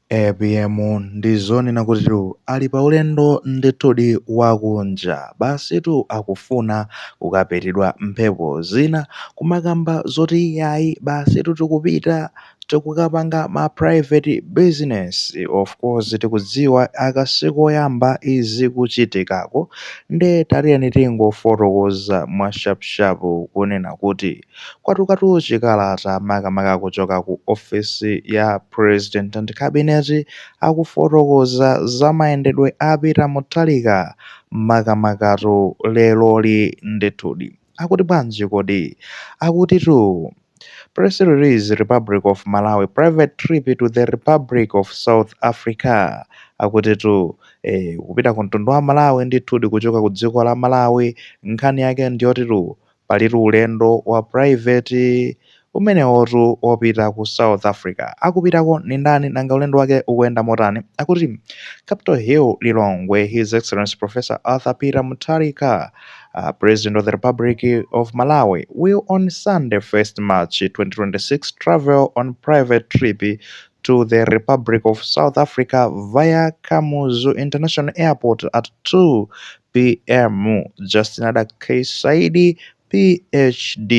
ABM ndi zonena kuti ali pa ulendo ndithudi wakunja basitu akufuna kukapitidwa mphepo zina kumakamba zoti iyayi basitu tikupita tikukapanga ma private business. Of course tikudziwa akasiku oyamba izi kuchitikako nde taliyeni tingofotokoza mwashapushapu kunena kuti kwatukatu chikalata makamaka kuchoka ku ofisi ya president and cabinet akufotokoza za mayendedwe apita muthalika makamakatu leloli ndithudi akuti bwanji kodi akutitu press release Republic of Malawi private trip to the Republic of South Africa akutitu kupita ku mtundu wa Malawi ndithudi kuchoka ku dziko la Malawi nkhani yake ndiyotitu palitu ulendo wa private umenewotu wopita ku South Africa. Akupitako ni ndani nanga ulendo wake ukuyenda motani akuti Capitol Hill Lilongwe His Excellency Professor Arthur Peter Mutharika President of the Republic of Malawi will on Sunday 1st March 2026 travel on private trip to the Republic of South Africa via Kamuzu International Airport at 2 p.m. Justin Adake Saidi PhD,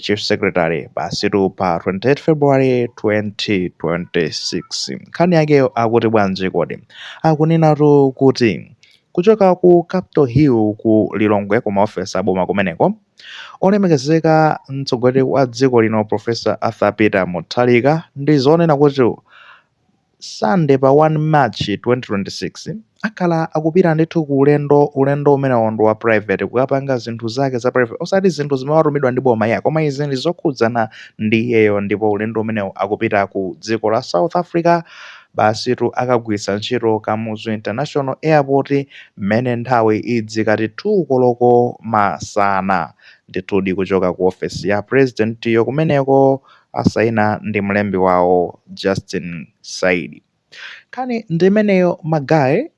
Chief Secretary basitu pa 28 February 2026. Nkhani yake akuti bwanji kodi akuninatu kuti kuchoka ku Capitol Hill ku Lilongwe ku maofesi aboma kumeneko olemekezeka mtsogoleri wa dziko lino Professor Arthur Peter Mutharika ndi zonena kuti Sunday pa 1 March 2026 akhala akupita ndithu ku ulendo umenewo ndi wa private kukapanga zinthu zake za private osati zinthu zimene watumidwa ndi boma ya koma izi ndi zokhudzana ndi iyeyo ndipo ulendo umenewo akupita ku dziko la South Africa basitu akagwiritsa ntchito Kamuzu International Airport mmene nthawi idzikati 2 koloko masana ndithudi kuchoka ku ofesi ya president yo kumeneko asaina ndi mlembi wawo Justin Saidi. Kani ndimeneyo magayi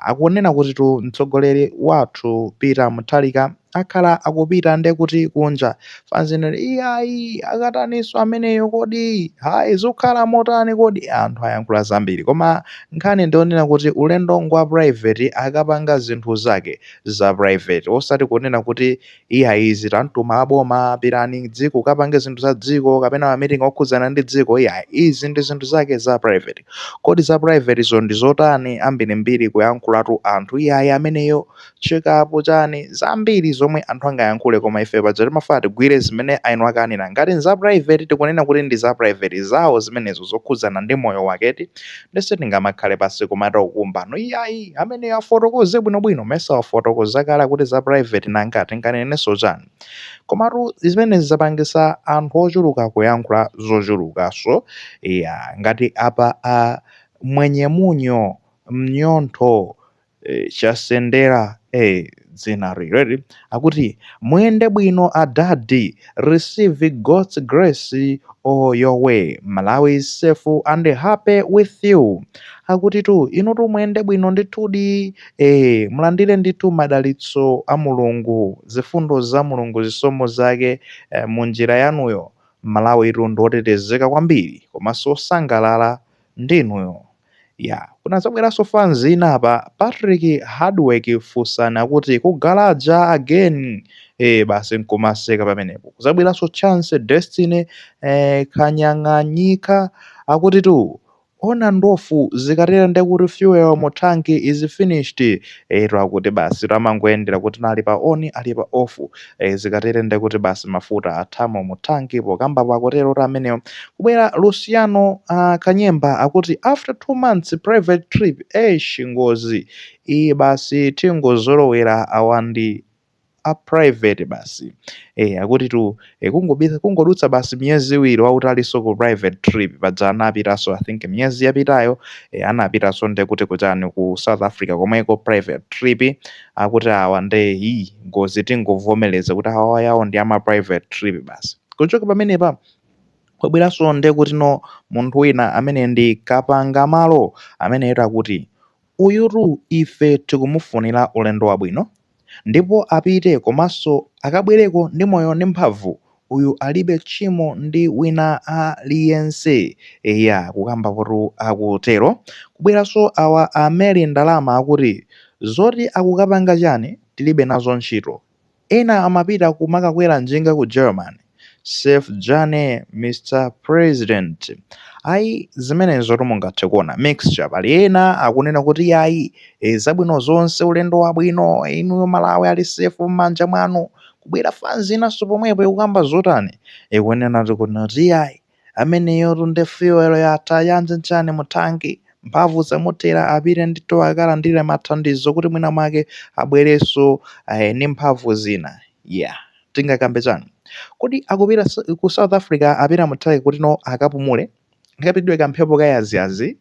akunena kuti tu mtsogoleri wathu Peter Mutharika akhala akupita nde kuti kunja fanzinere iyayi akataniso ameneyo kodi hayi zokhala motani kodi anthu ayankhula zambiri koma nkhani ndionena kuti ulendo ngwa private akapanga zinthu zake za private osati kunena kuti iyayi zitantuma aboma pirani dziko kapange zinthu za dziko kapena meeting okhudzana ndi dziko iyayi izi ndi zinthu zake za private. Kodi za private zo ndi zotani ambirimbiri kuyankhulatu anthu iyayi ameneyo chikapo chani zambiri zomwe anthu angayankhule koma ife paja timafuna tigwire zimene ainu akanena ngati za private tikunena kuti ndi za private zawo zimenezo zokhudzana ndi moyo waketi ndese tingamakhale pasi kumata ukumbano iyayi ameneyo afotokoze bwinobwino mesa wafotokoza kala kuti za private nangati nganenenso chani komatu zimene zapangisa anthu ochuluka kuyankhula zochulukaso ngati apa mwenye munyo mnyontho chasendera dzina lireri akuti muyende bwino adadi receive God's grace all your way Malawi is safe and happy with you akuti tu inutu muyende bwino ndithudi mulandire ndithu madalitso a Mulungu zifundo za Mulungu zisomo zake munjira yanuyo Malawi itu ndotetezeka kwambiri komanso osangalala ndinuyo. Kunazabweranso fans ina apa Patrick Hardwork Fusana kuti kugalaja again basi nkumaseka pamenepo kuzabweranso Chance Destiny Kanyang'anyika akuti tu ona ndofu zikatera nde kuti fuel mu tank is finished akuti basi tamangoyendera kuti nali pa on ali pa off zikatera nde kuti basi mafuta athamo mu tank pokamba pakotero ameneyo kubwera Luciano Kanyemba akuti after 2 months private trip ngozi iyi basi tingozolowera awandi a private basi akuti tu kungodutsa basi miyezi iwiri wautaliso ku private trip paja anapitaso I think miyezi yapitayo anapitaso nde kuti kuchani ku South Africa komweko private trip akuti awa nde ngozi tingovomereza kuti awa yawo ndi ama private trip basi kuchoka pamenepa kwabweranso nde kuti no munthu wina amene ndi Kapangamalo amene akuti uyutu ife tikumufunira ulendo wabwino ndipo apite komanso akabwereko ndi moyo ndi mphamvu uyu alibe tchimo ndi wina aliyense. Kukamba kuti akutero. Kubweranso awa ameli ndalama akuti zoti akukapanga chani tilibe nazo ntchito. Ena amapita kumakakwera njinga ku Germany. Safe journey Mr President. Zimenezo mungathe kuona mixture. Pali ena akunena kuti zabwino zonse, ulendo wabwino, inuyo Malawi ali safe m'manja mwanu. Kubwera fanzi inaso pomwepo ikukamba zotani ikunena kuti ameneyo ndi fuel yatha yanjenjani mutanki, mphamvu zamutera apite ndithu akalandire mathandizo kuti mwina mwake abwerenso ndi mphamvu zina. Tingakambe chani kuti akupita ku South Africa apita muthawi kuti akapumule, akapitidwe kamphepo kayaziyazi.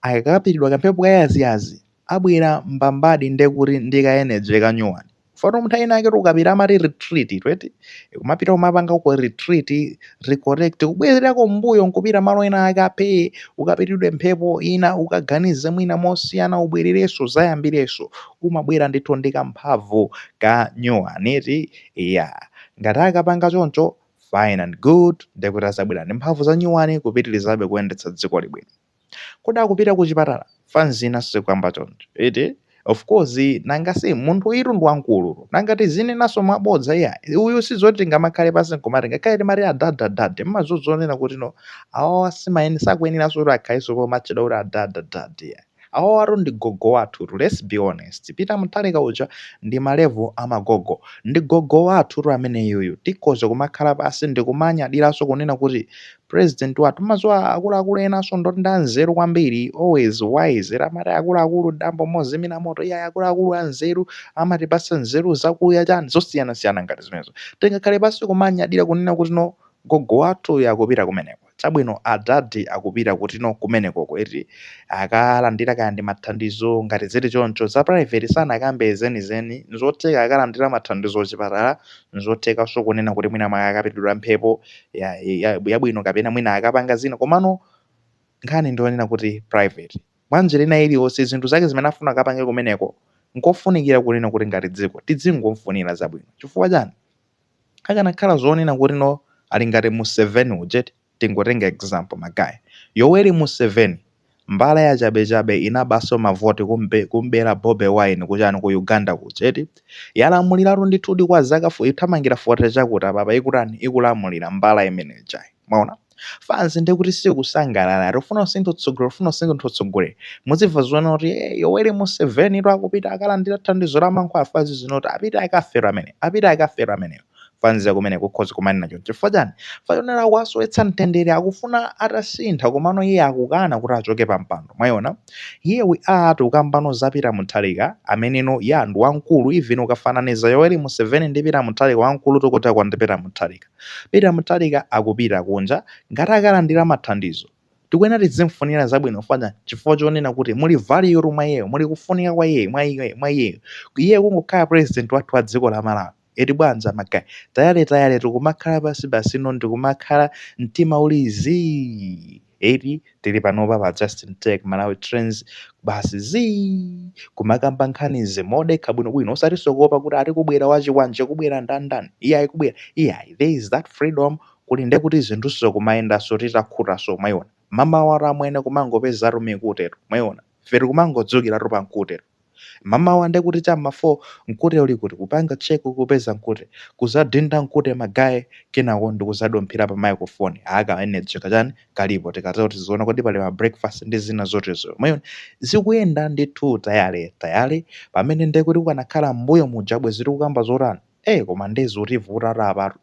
Akapitidwa kamphepo kayaziyazi abwera mbambadi ndekuti ndikaeneje kanyuwani. Fano munthu ena ake ukapita amati retreat tweti kumapita kumapanga uko retreat recorrect kubwererako mbuyo nkupita malo ena ake aphe ukapitidwe mphepo ina ukaganize mwina mosiyana ubwererenso zayambirenso umabwera ndithu ndi kamphamvu kanyuwaniti. Ngati akapanga choncho fine and good, ndekuti azabwera ndi mphamvu za nyuwani kupitirizabe kuyendetsa dziko libwino. Kodi akupita ku chipatala fanzina sikuyamba choncho of course nangasi munthu uyu ndi wankulu nangati zine naso mabodza uyu sizoti tingamakhale pasi nkomati ngakhale timati adadadade mmazozonena kuti awa simayeni sakuyeneraso kuti akhaleso pomachedwa kuti adadadade. Awa waro ndi gogo wathu, let's be honest. Peter Mutharika uja ndi malevu amagogo, ndi gogo wathu amene yuyu tikoze kumakhala pasi ndikumanyadiranso kunena kuti president wathu mazuwa akuluakulu enaso ndoti ndi anzeru kwambiri, always wise. Amati akuluakulu dambo mozimira moto akuluakulu anzeru amatipasa nzeru zakuya chani zosiyanasiyana ngati zimenezo. Tingakhale pasi kumanyadira kunena kuti gogo wathu akupita kumeneko. Chabwino adadi akupita kuti kumeneko kweti akalandira kaya ndi mathandizo ngati zili choncho za private sanakambe zenizeni nzotheka akalandira mathandizo ochipatala, nzothekanso kunena kuti mwina mwake akapitidwa mphepo yabwino kapena mwina akapanga zina. Komano nkhani ndionena kuti private mwanjira ina iliyonse zinthu zake zimene afuna akapange kumeneko nkofunikira kunena kuti ngati dziko tizingomfunira zabwino. Chifukwa chani akanakhala zonena kuti ali ngati Museveni ujeti. Tingotenga example magayi Yoweri Museveni mbala ya chabechabe inabaso mavoti kumbera Bobi Wine kuchani ku Uganda kucheti yalamuliratu ndithudi kwa zaka ithamangira 40 chakuti apapa ikulamulira mbala imeneyi chayi. Maona fansi ndikuti sikusangalala rufuna usinthu tsogolo muzimva zona kuti Yoweri Museveni akupita akalandira thandizo la mankhwala zinoti apita akafera ameneyo. Fanzi kumene kukhoza kumani nacho chifukwa chani fanera wasowetsa mtendere akufuna atasintha komano iye akukana kuti achoke pa mpando. Mwayona here we are tukambano za Peter Mutharika ameneno ndi wankulu even ukafananiza Yoweri Museveni ndi Peter Mutharika wankulu tokuti akwandi Peter Mutharika. Peter Mutharika akupita kunja ngati akalandira mathandizo tikuyenera tizimfunira zabwino fanya chifukwa chonena kuti muli value mwa iyeyo, muli kufunika kwa iye mwa iyeyo. Iye kungokhala president wathu wa dziko la Malawi. Bwanza magayi tayale tikumakhala basi ndikumakhala mtima uli zii tili panopa pa Justin Tech Malawi Trends basi kumakamba nkhani zimodekha bwinobwino osati sokopa kuti ari kubwera wachiwanje kubwera ndandani kubwera there is that freedom kuli nde kuti zinthu kumayendaso titakhutaso. Mwayona mama wara amwene kumangopeza rume kutero. Mwayona feri kumangodzukira pa nkutero mama wande kuti chama 4 nkute uli kuti kupanga check kupeza nkute kuzadinda nkute magayi kenako ndikuzadomphira pa microphone energy kachani kalipo tikatero tiziona kuti pali ma breakfast ndi zina zotezo. Mwayona zikuyenda ndithu tayale pamene nde kuti kukanakhala mbuyo mujabwe ziri kukamba zorani koma ndezutivuta rapatu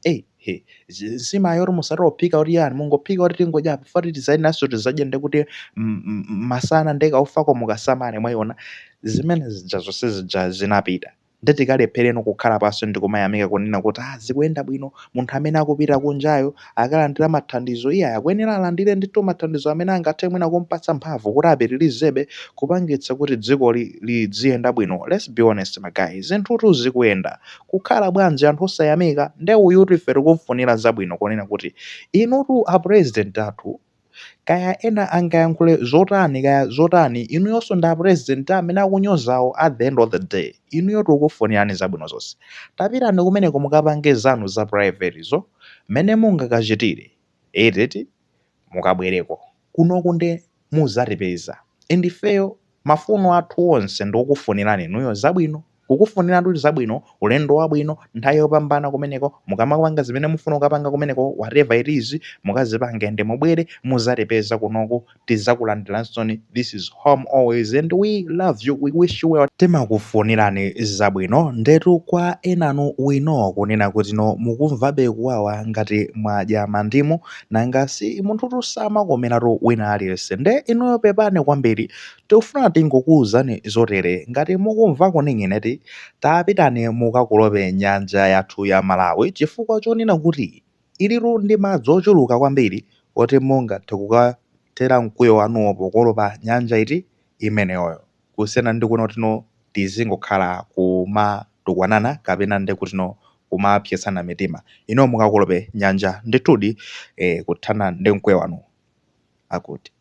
simayoro musatophika kuti mungophika kuti tingodya pafati tizaidi naso tizadya ndekuti masana ndekaufako mukasamane. Mwayona zimene zija zonse zija zinapita ndetikalephereno kukhala pasi ndikumayamika kunena kuti zikuyenda bwino. Munthu amene akupita kunjayo akalandira mathandizo akuyenera alandire ndithu mathandizo amene angathe mwina kumpatsa mphamvu kuti apitirizebe kupangitsa kuti dziko liziyenda bwino. Let's be honest magayi zinthutu zikuyenda kukhala bwanji anthu osayamika nde uyuti ife tikumfunira zabwino kunena kuti inutu a president athu kaya ena angayankhule zotani inuyonso nda president amene akunyozawo at the end of the day inuyo tikufunirani zabwino zonse. Tapitani kumeneko mukapange zanu za private mmene mungakachitire eteti mukabwereko kunoku ndi muzatipeza ifeyo mafuno athu onse ndikukufunirani inuyo zabwino, kukufuniratu zabwino, ulendo wabwino, nthawi yopambana kumeneko. Mukamapanga zimene mufuna kukapanga kumeneko whatever it is mukazipange ndi mubwere muzatipeza kunoku tizakulandiranso. This is home always and we love you, we wish you well. Timakufunirani zabwino ndetu kwa enanu wino kunena kuti mukumvabe kuwawa ngati mwadya mandimu nanga si munthutu samakomeratu wina aliyense. Nde inuyo pepani kwambiri tikufuna tingokuwuzani zotere ngati mukumva kuning'ineti tapitani mukakulope nyanja yathu ya Malawi chifukwa chonena kuti ilitu ndi madzi ochuluka kwambiri oti mungathe kukathera mkwiyo wanuwo pokolopa nyanja iti imeneyoyo. Kusiyana ndi kuno tino tizingokhala kumatukwanana kapena ndi kuti kumapyesana mitima. Ino mukakulope nyanja ndithudi kuthana ndi mkwiyo wanu akuti.